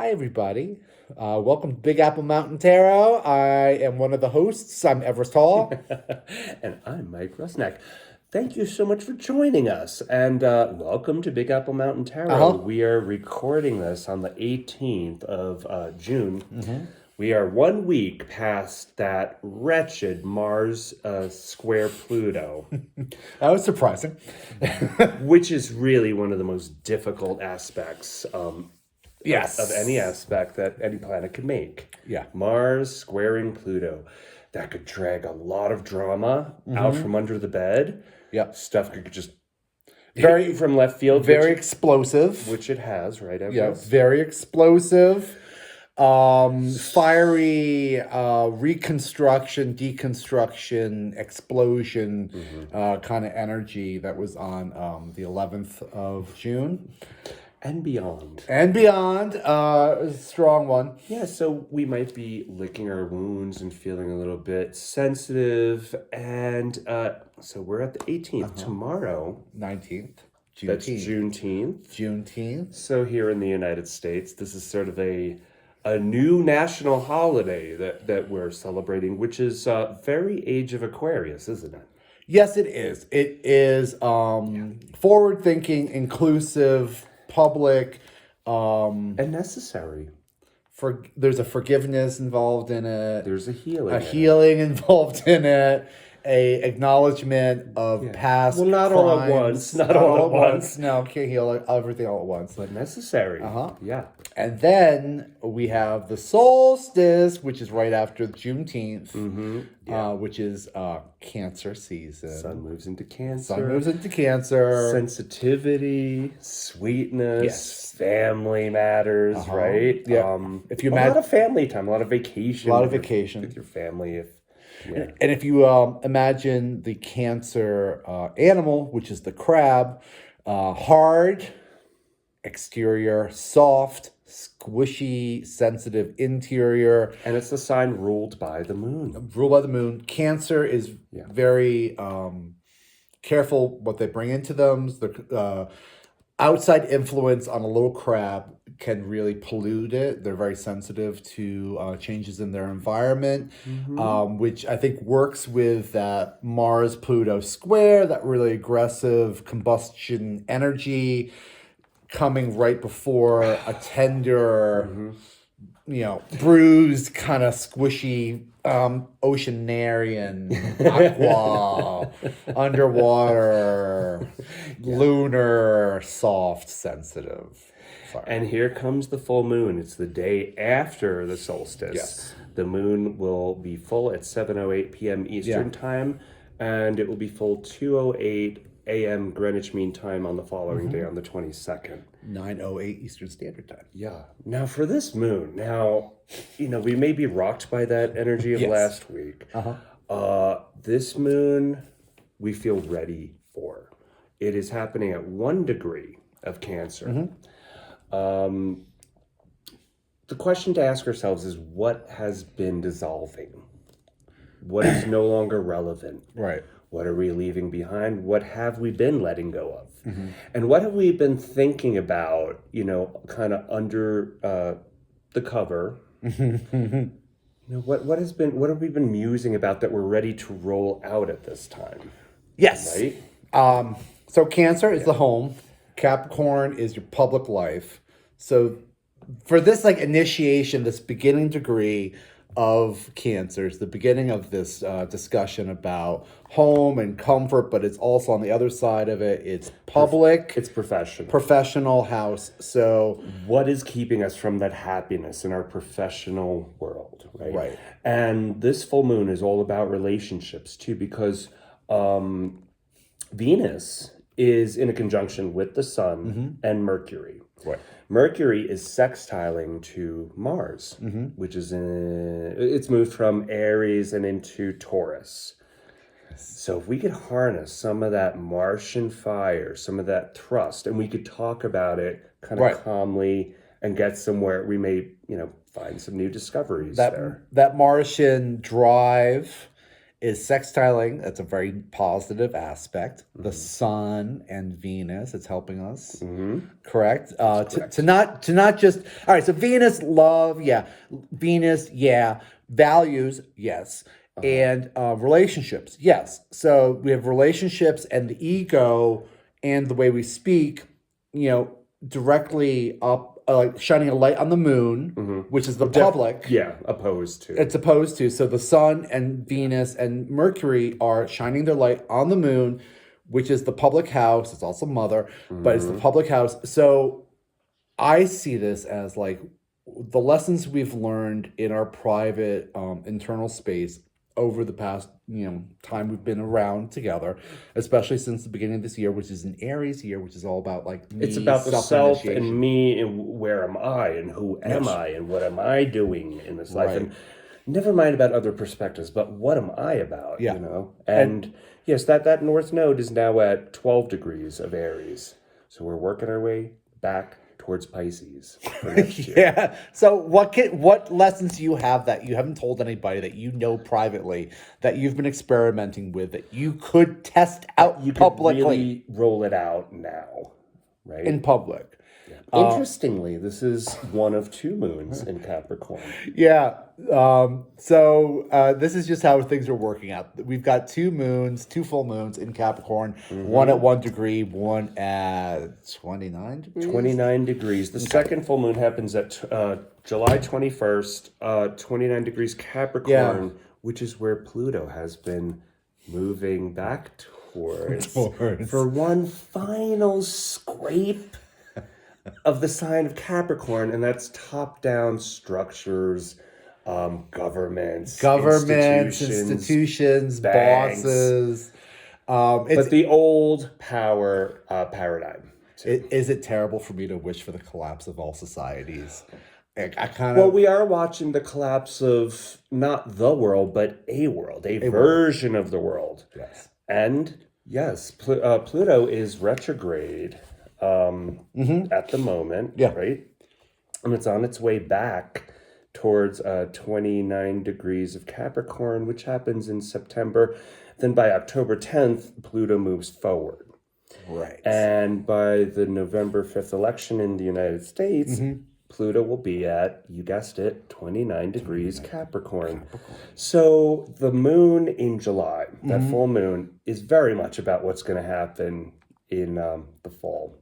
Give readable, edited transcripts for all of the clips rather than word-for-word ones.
Hi, everybody. Welcome to Big Apple Mountain Tarot. I am one of the hosts. I'm Everest Hall. And I'm Mike Rusnak. Thank you so much for joining us, and welcome to Big Apple Mountain Tarot. We are recording this on the 18th of June. We are 1 week past that wretched Mars square Pluto, That was surprising. which is really one of the most difficult aspects Yes. of any aspect that any planet could make. Yeah. Mars squaring Pluto. That could drag a lot of drama out from under the bed. Yep. Stuff could just Very- hit you from left field. Very explosive. Which it has, right? Yeah, Everest? very explosive. Fiery reconstruction, deconstruction, explosion kind of energy that was on the 11th of June. And beyond. And beyond, a strong one. Yeah, so we might be licking our wounds and feeling a little bit sensitive. And so we're at the 18th. Tomorrow, 19th. that's Juneteenth. Juneteenth. So here in the United States, this is sort of a new national holiday that we're celebrating, which is very Age of Aquarius, isn't it? Yes, it is. It is forward-thinking, inclusive, public. And necessary. There's a forgiveness involved in it. There's a healing. A healing involved in it. A acknowledgement of past not crimes. all at once. Not all at once. No, can't heal everything all at once. But necessary. Yeah. And then we have the solstice, which is right after Juneteenth, which is Cancer season. Sun moves into Cancer. Sun moves into Cancer. Sensitivity, sweetness, family matters, right? Yeah. If you a lot of family time, a lot of vacation. A lot of vacation. With your family. And if you imagine the Cancer animal, which is the crab, hard exterior, soft, squishy, sensitive interior. And it's the sign ruled by the moon. Ruled by the moon. Cancer is very careful what they bring into them. The outside influence on a little crab can really pollute it. They're very sensitive to changes in their environment, which I think works with that Mars-Pluto square, that really aggressive combustion energy coming right before a tender, bruised, kind of squishy, oceanarian, aqua, underwater, lunar, soft, sensitive. Sorry. And here comes the full moon. It's the day after the solstice. Yes. The moon will be full at 7:08 p.m. Eastern time, and it will be full 2:08 a.m. Greenwich Mean Time on the following day on the 22nd. 9:08 Eastern Standard Time. Yeah. Now for this moon, we may be rocked by that energy of last week. This moon, we feel ready for. It is happening at 1 degree of Cancer. The question to ask ourselves is, what has been dissolving? What is no longer relevant? Right. What are we leaving behind? What have we been letting go of? And what have we been thinking about, kind of under the cover? What have we been musing about that we're ready to roll out at this time? Yes. Right? So Cancer is the home. Capricorn is your public life. So for this initiation, this beginning degree of Cancer is the beginning of this discussion about home and comfort, but it's also on the other side of it, it's public. It's professional. Professional house. So what is keeping us from that happiness in our professional world, right? Right. And this full moon is all about relationships too, because Venus is in a conjunction with the Sun and Mercury. Right. Mercury is sextiling to Mars, which is it's moved from Aries and into Taurus. So if we could harness some of that Martian fire, some of that thrust, and we could talk about it kind of calmly and get somewhere, we may, find some new discoveries there. That Martian drive is sextiling. That's a very positive aspect. The Mm-hmm. sun and Venus, it's helping us. Mm-hmm. Correct. Correct. To not just all right. So Venus, love, yeah. Venus, yeah. Values, yes. And relationships, yes. So we have relationships and the ego and the way we speak, directly up, like shining a light on the moon, which is the public. Yeah, opposed to. It's opposed to. So the sun and Venus and Mercury are shining their light on the moon, which is the public house. It's also mother, but it's the public house. So I see this as like the lessons we've learned in our private internal space over the past time we've been around together, especially since the beginning of this year, which is an Aries year, which is all about like me, It's about the self and me and where am I and who am I and what am I doing in this life. Right. And never mind about other perspectives, but what am I about, Yeah. And yes, that North Node is now at 12 degrees of Aries. So we're working our way back towards Pisces for next year. Yeah. So what lessons do you have that you haven't told anybody that you know privately that you've been experimenting with that you could test out You could publicly really roll it out now, right? in public? Interestingly, this is one of 2 moons in Capricorn. Yeah. So this is just how things are working out. We've got 2 full moons in Capricorn, one at 1 degree, one at 29 degrees. 29 degrees. The second full moon happens at July 21st, 29 degrees Capricorn, which is where Pluto has been moving back towards. For one final scrape of the sign of Capricorn, and that's top-down structures, governments, institutions, banks. bosses. But the old power paradigm. Is it terrible for me to wish for the collapse of all societies? I kind of. Well, we are watching the collapse of not the world, but a world, a version of the world. Yes. And yes, Pluto is retrograde at the moment, right? And it's on its way back towards 29 degrees of Capricorn, which happens in September. Then by October 10th, Pluto moves forward. Right. And by the November 5th election in the United States, Pluto will be at, you guessed it, 29 degrees Capricorn. So the moon in July, that full moon, is very much about what's going to happen in the fall.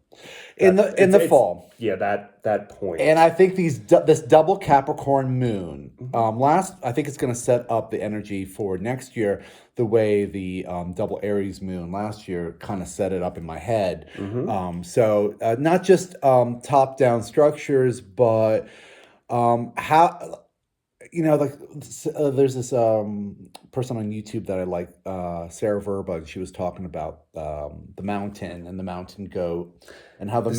In the fall. Yeah, that point. And I think this double Capricorn moon, I think it's going to set up the energy for next year the way the double Aries moon last year kind of set it up in my head. So not just top-down structures, but how... there's this person on YouTube that I like, Sarah Verba, and she was talking about the mountain and the mountain goat, and how the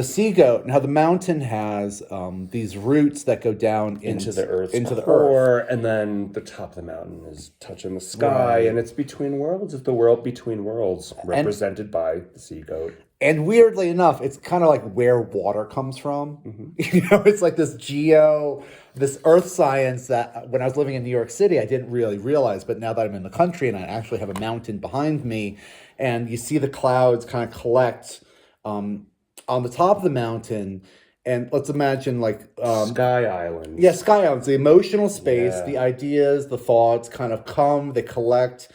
sea goat, and how the mountain has these roots that go down into the earth's core, and then the top of the mountain is touching the sky, and it's between worlds. It's the world between worlds, represented by the sea goat. And weirdly enough, it's kind of like where water comes from. It's like this earth science that when I was living in New York City, I didn't really realize. But now that I'm in the country and I actually have a mountain behind me, and you see the clouds kind of collect on the top of the mountain. And let's imagine like... Sky Islands. Yeah, Sky Islands. The emotional space, the ideas, the thoughts kind of come, they collect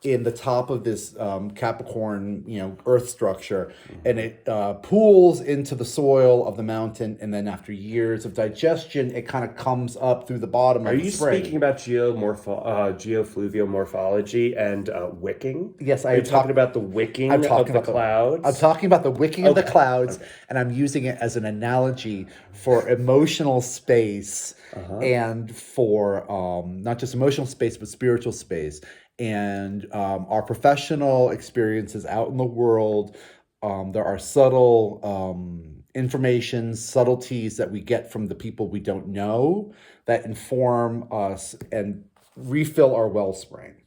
in the top of this Capricorn, earth structure, and it pools into the soil of the mountain, and then after years of digestion, it kind of comes up through the bottom of the spring. Are you speaking about geofluvial morphology and wicking? Yes, Are you talking about the wicking of the clouds? I'm talking about the wicking of the clouds, and I'm using it as an analogy for emotional space and for not just emotional space, but spiritual space. And our professional experiences out in the world, there are subtle subtleties that we get from the people we don't know that inform us and refill our wellspring.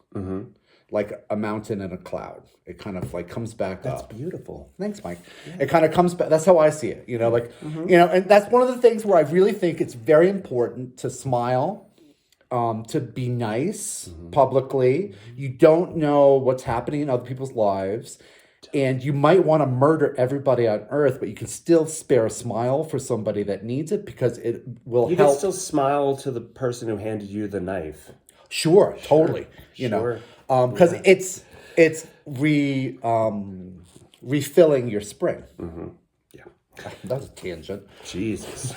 Like a mountain and a cloud. It kind of like comes back up. That's beautiful. Thanks, Mike. Yeah. It kind of comes back. That's how I see it. And that's one of the things where I really think it's very important to smile, to be nice publicly. You don't know what's happening in other people's lives. And you might want to murder everybody on Earth, but you can still spare a smile for somebody that needs it because it will You help. can still smile to the person who handed you the knife. Sure, totally. You Sure. know, because it's refilling your spring. Yeah. That was a tangent. Jesus.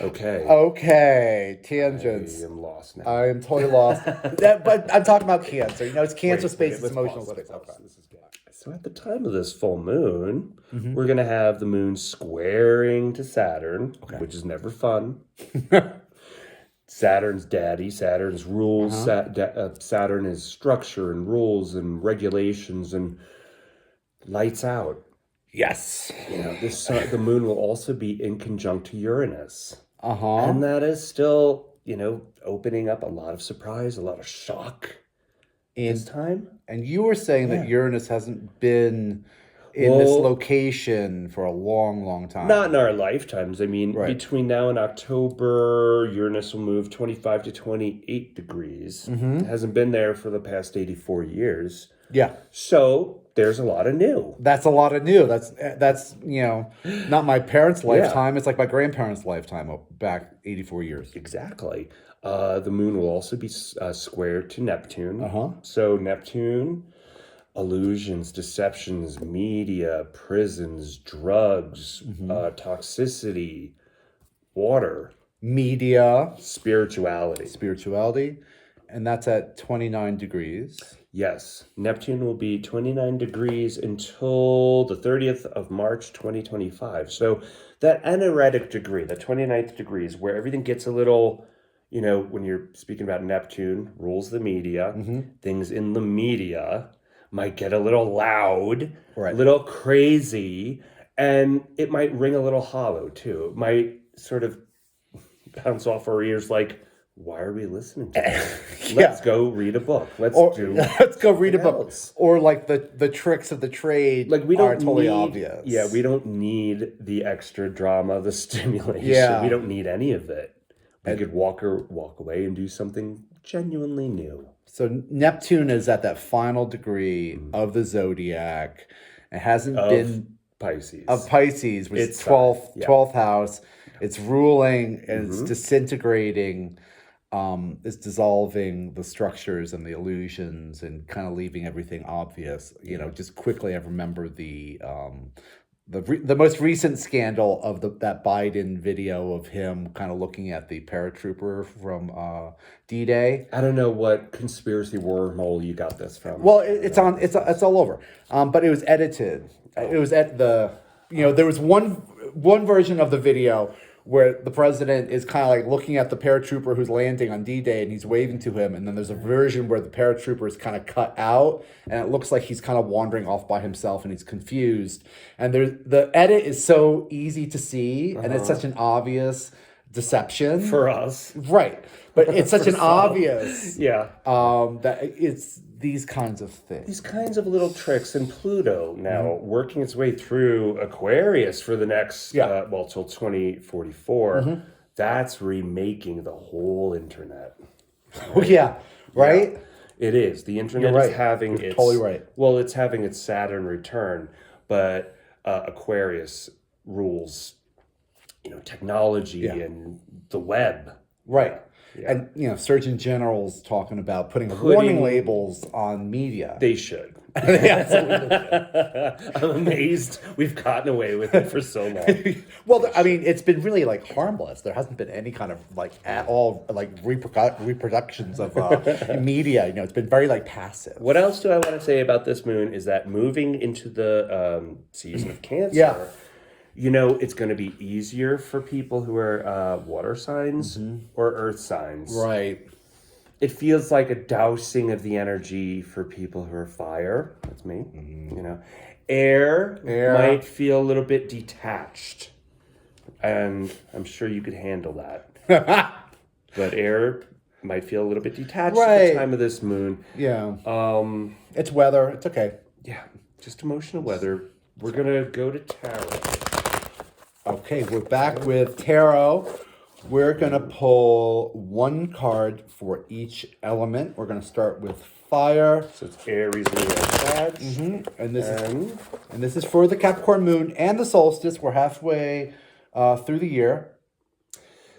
Okay. Okay, tangents. I am lost now. I am totally lost. But I'm talking about Cancer. You know, it's Cancer space, it's let's emotional pause, space. let's pause. Okay. This is good. So at the time of this full moon, we're going to have the moon squaring to Saturn, which is never fun. Saturn's daddy, Saturn's rules, Saturn is structure and rules and regulations and lights out. Yes. You know, the moon will also be in conjunct to Uranus. Uh-huh. And that is still, opening up a lot of surprise, a lot of shock this time. And you were saying that Uranus hasn't been in this location for a long, long time. Not in our lifetimes. I mean, between now and October, Uranus will move 25 to 28 degrees. It hasn't been there for the past 84 years. Yeah. So there's a lot of new. That's a lot of new. That's not my parents' lifetime. It's like my grandparents' lifetime back 84 years. Exactly. The moon will also be squared to Neptune. So Neptune, illusions, deceptions, media, prisons, drugs, toxicity, water. Media. Spirituality. And that's at 29 degrees. Yes. Neptune will be 29 degrees until the 30th of March, 2025. So that anaretic degree, the 29th degree, is where everything gets a little, when you're speaking about Neptune, rules the media, things in the media might get a little loud, a little crazy, and it might ring a little hollow too. It might sort of bounce off our ears like, why are we listening to this? Let's go read a book. Let's go read a book. Or like the tricks of the trade we don't are totally obvious. Yeah, we don't need the extra drama, the stimulation. Yeah. We don't need any of it. We could walk away and do something genuinely new. So Neptune is at that final degree of the zodiac. It hasn't been Pisces. Of Pisces, which is 12th house. It's ruling and it's disintegrating. It's dissolving the structures and the illusions and kind of leaving everything obvious. Just quickly, I remember the most recent scandal of that Biden video of him kind of looking at the paratrooper from D-Day. I don't know what conspiracy wormhole you got this from. Well, it's all over. But it was edited. It was at there was one version of the video where the president is kind of like looking at the paratrooper who's landing on D-Day and he's waving to him. And then there's a version where the paratrooper is kind of cut out and it looks like he's kind of wandering off by himself and he's confused. And the edit is so easy to see and it's such an obvious deception. For us. Right. But it's such an obvious. Yeah. That it's these kinds of things. These kinds of little tricks. And Pluto now working its way through Aquarius for the next, till 2044. That's remaking the whole internet. Right? Oh, yeah. Right? Yeah. It is. The internet is having its... totally right. Well, it's having its Saturn return, but Aquarius rules, technology and the web. Right. Yeah. And, Surgeon General's talking about putting warning labels on media. They should. They absolutely should. I'm amazed we've gotten away with it for so long. Well, I mean, it's been really, harmless. There hasn't been any kind of, at all, reproductions of media. It's been very, passive. What else do I want to say about this moon is that moving into the season of Cancer... it's going to be easier for people who are water signs or earth signs. Right. It feels like a dousing of the energy for people who are fire. That's me. Air might feel a little bit detached. And I'm sure you could handle that. But air might feel a little bit detached at the time of this moon. Yeah. It's weather. It's okay. Yeah. Just emotional weather. We're going to go to tarot. Okay, we're back with tarot. We're going to pull one card for each element. We're going to start with fire. So it's Aries, Leo, Sag. And this is for the Capricorn moon and the solstice. We're halfway through the year.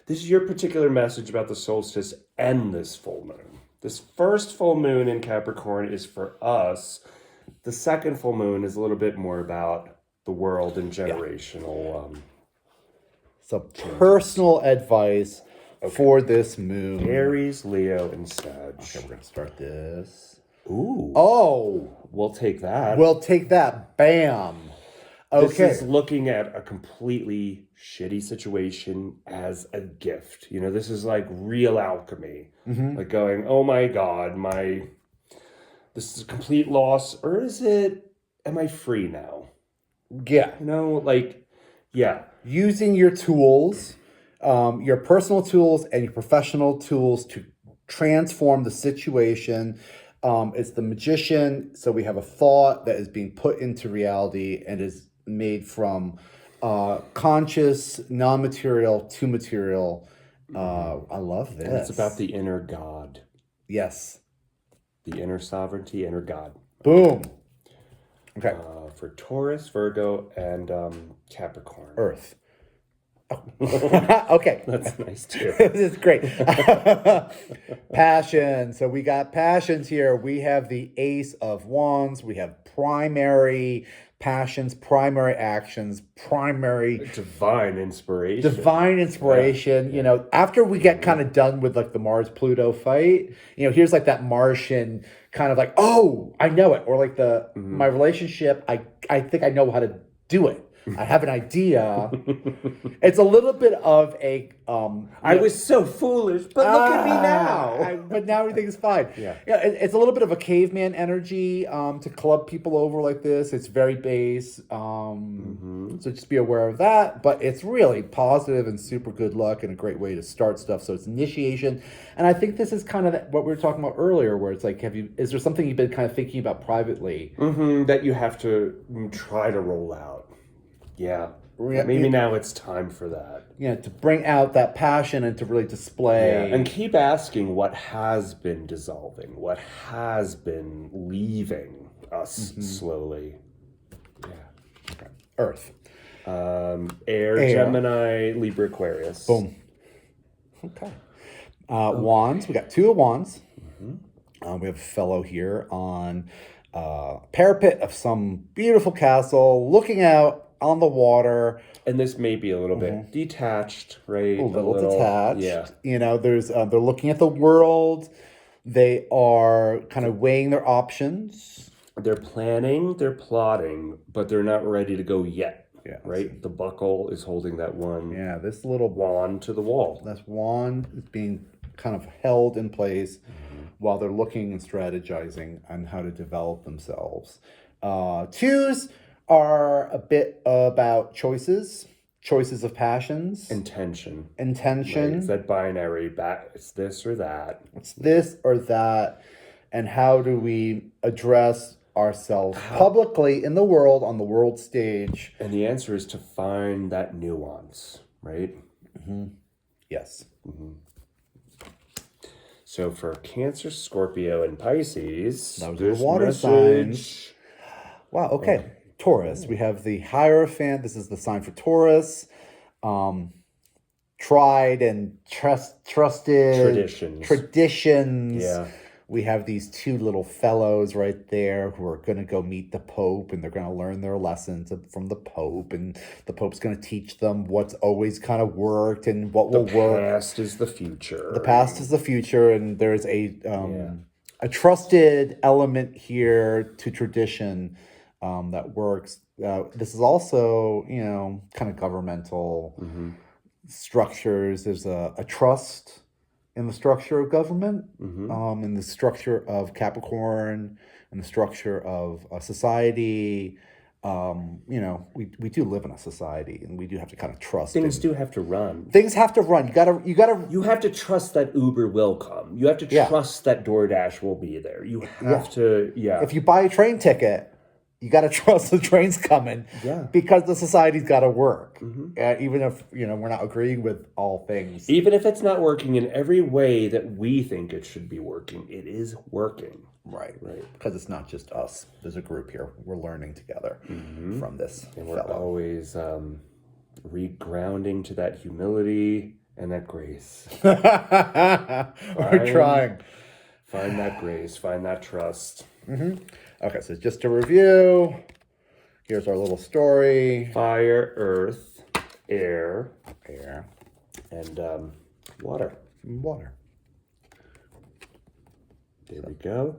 This is your particular message about the solstice and this full moon. This first full moon in Capricorn is for us. The second full moon is a little bit more about the world and generational. So personal advice for this moon. Aries, Leo, and Sag. Okay, we're going to start this. Ooh. Oh. We'll take that. We'll take that. Bam. Okay. This is looking at a completely shitty situation as a gift. You know, this is like real alchemy. Like going, oh my God, this is a complete loss. Or am I free now? Yeah. You know, like, yeah. Using your tools, your personal tools and your professional tools to transform the situation. It's the magician. So we have a thought that is being put into reality and is made from conscious, non-material to material. I love this. And it's about the inner God. Yes. The inner sovereignty, inner God. Boom. Okay. For Taurus, Virgo, and Capricorn. Earth. Oh. Okay. That's nice too. This is great. Passion. So we got passions here. We have the Ace of Wands. We have primary passions, primary actions, primary divine inspiration. Yeah. You know, after we get kind of done with like the Mars-Pluto fight, you know, here's like that Martian kind of like, oh, I know it. Or like my relationship, I think I know how to do it. I have an idea. It's a little bit of a... I was so foolish, but look at me now. But now everything's fine. Yeah, it's a little bit of a caveman energy to club people over like this. It's very base. So just be aware of that. But it's really positive and super good luck and a great way to start stuff. So it's initiation. And I think this is kind of what we were talking about earlier, where it's like, is there something you've been kind of thinking about privately? That you have to try to roll out. Yeah. Maybe now it's time for that. Yeah, to bring out that passion and to really display. Yeah. And keep asking what has been dissolving, what has been leaving us slowly. Yeah. Okay. Earth. Air, Gemini, Libra, Aquarius. Boom. Okay. Wands. We got 2 of Wands. We have a fellow here on parapet of some beautiful castle, looking out on the water. And this may be a little bit detached, right? A little detached. Yeah. You know, there's they're looking at the world. They are kind of weighing their options. They're planning, they're plotting, but they're not ready to go yet. Yeah. Right? The buckle is holding that one. Yeah, this little wand to the wall. That wand is being kind of held in place while they're looking and strategizing on how to develop themselves. 2s are a bit about choices of passions. Intention. Right? It's that binary, it's this or that. It's this or that. And how do we address ourselves publicly in the world, on the world stage? And the answer is to find that nuance, right? Yes. So for Cancer, Scorpio, and Pisces, those are the water signs. Wow, okay. Taurus. We have the Hierophant. This is the sign for Taurus. Tried and trusted. Traditions. Yeah. We have these 2 little fellows right there who are going to go meet the Pope, and they're going to learn their lessons from the Pope, and the Pope's going to teach them what's always kind of worked and what will work. The past is the future. The past is the future, and there's a trusted element here to tradition that works. This is also, you know, kind of governmental structures. There's a trust in the structure of government, in the structure of Capricorn, in the structure of society. You know, we do live in a society, and we do have to kind of trust. Things do have to run. Things have to run. You have to trust that Uber will come. You have to trust that DoorDash will be there. You have to. If you buy a train ticket, you got to trust the train's coming. Yeah. Because the society's got to work. Even if, we're not agreeing with all things. Even if it's not working in every way that we think it should be working, it is working. Right. Because it's not just us. There's a group here. We're learning together from this And we're fellow. always regrounding to that humility and that grace. We're trying. Find that grace. Find that trust. Okay, so just to review, here's our little story. Fire, earth, air, and water. Water. There we go.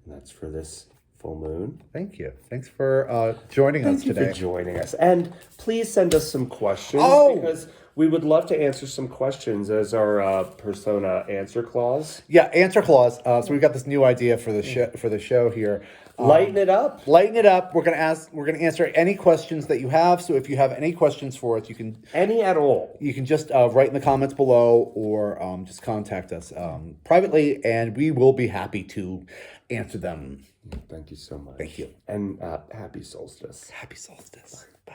And that's for this full moon. Thank you. Thanks for joining us today. Thank you for joining us. And please send us some questions because we would love to answer some questions as our persona answer clause. Yeah, answer clause. So we've got this new idea for the show here. Lighten it up. Lighten it up. We're gonna answer any questions that you have. So if you have any questions for us, you can Any at all. You can just write in the comments below or just contact us privately, and we will be happy to answer them. Thank you so much. Thank you. And happy solstice. Happy solstice. Bye.